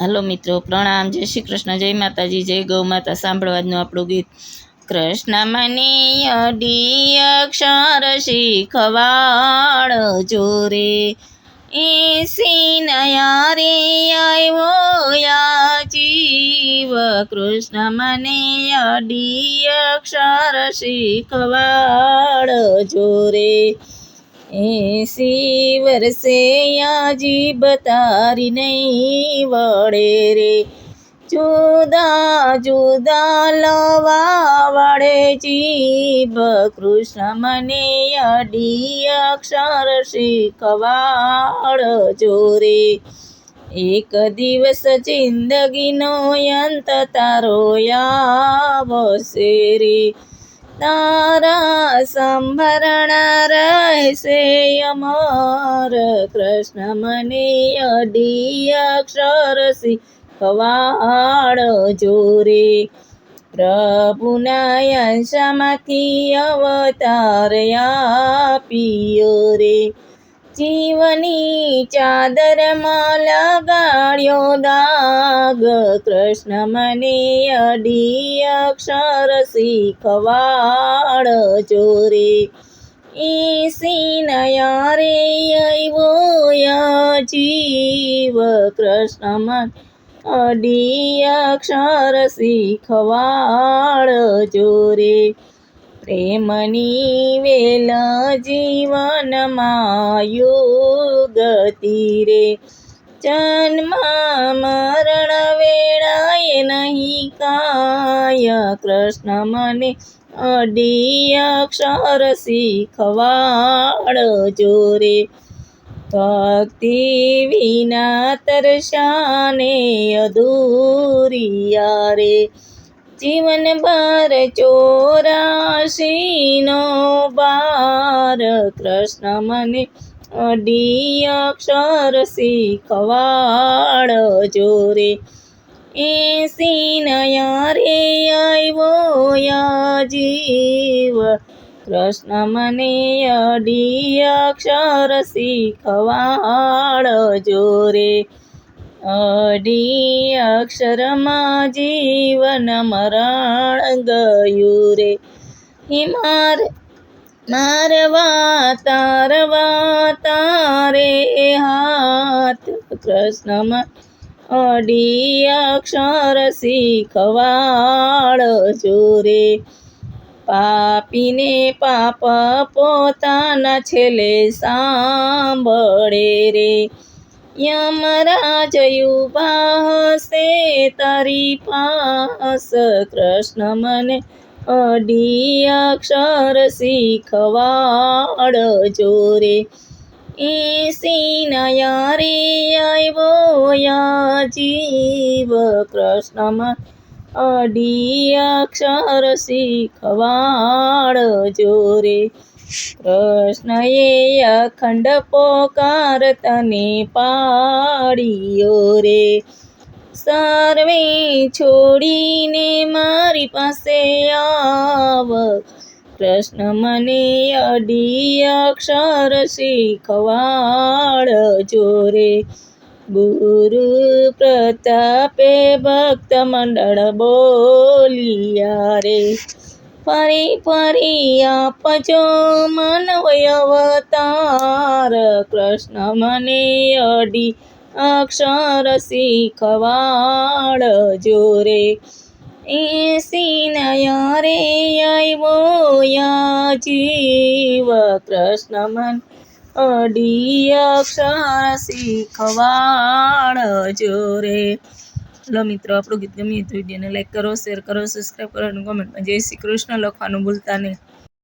Hello મિત્રો, પ્રણામ, જય શ્રી કૃષ્ણ, જય માતાજી, જય ગૌ માતા. સાંભળવા આજનું આપણું ગીત. કૃષ્ણ મને અડી અક્ષર શીખવાડ જોરે, એસી નયા રે આવ્યો યા જીવ. કૃષ્ણ મને અડી અક્ષર શીખવાડ જોરે, 80 વર્ષે જીભ તારી નહીં વળે રે. જુદા જુદા લવા વળે જીભ. કૃષ્ણ મને અડી અક્ષર શીખવાડ જોરે, એક દિવસ જિંદગીનો અંત તારો આવશે રે. તારા સંભરણા રહેશે અમર. કૃષ્ણ મને અડી અક્ષર શીખવાડ જોરે, પ્રભુના અંશમાંથી અવતાર આપ્યો રે. જીવની ચાદરમાં લગાડ્યો દાગ. કૃષ્ણ મને અડી અક્ષર શીખવાડ જોરે, 80 નયા રે આવ્યો જીવ. કૃષ્ણ મને અડી અક્ષર શીખવાડ જોરે, પ્રેમની વેલ જીવનમાં યુગતિ રે. જન્મ મરણ વેળાએ નહીં કાય. કૃષ્ણ મને અડી અક્ષર શીખવાડ જોરે, ભક્તિ વિના તરસાને અધૂરિયા રે. જીવન ભર 84નો બાર. કૃષ્ણ મને અડી અક્ષર શીખવાડ જોરે, 80 નયા રે આવ્યો જીવ. કૃષ્ણ મને અડી અક્ષર શીખવાડ જોરે, અડી અક્ષરમાં જીવન મરણ ગયું રે. મારવા તારે હાથ. કૃષ્ણ મને અડી અક્ષર શીખવાડ જોરે, પાપીને પાપ પોતાના છેલ્લે સાંભળે રે. યમરાજ ઉભા હશે તારી પાસ. કૃષ્ણ મને અડી અક્ષર શીખવાડ જોરે, 80 નયા રે આવ્યો જીવ. કૃષ્ણ મને અડી અક્ષર શીખવાડ જોરે, કૃષ્ણએ અખંડ પોકાર તને પાડ્યો રે. સર્વે છોડીને મારી પાસે આવ. કૃષ્ણ મને અડી અક્ષર શીખવાડ જોરે, ગુરુ પ્રતાપે ભક્ત મંડળ બોલિયા રે. ફરી ફરી આપજો માનવ અવતાર. કૃષ્ણ મને અડી અક્ષર શીખવાડ જોરે, 80 નયા રે આવ્યો જીવ. કૃષ્ણ મને અડી અક્ષર શીખવાડ જોરે. હલો મિત્રો, આપણું ગીત ગમ્યું તો વિડીયોને લાઈક કરો, શેર કરો, સબસ્ક્રાઈબ કરો અને કોમેન્ટમાં જય શ્રી કૃષ્ણ લખવાનું ભૂલતા નહીં.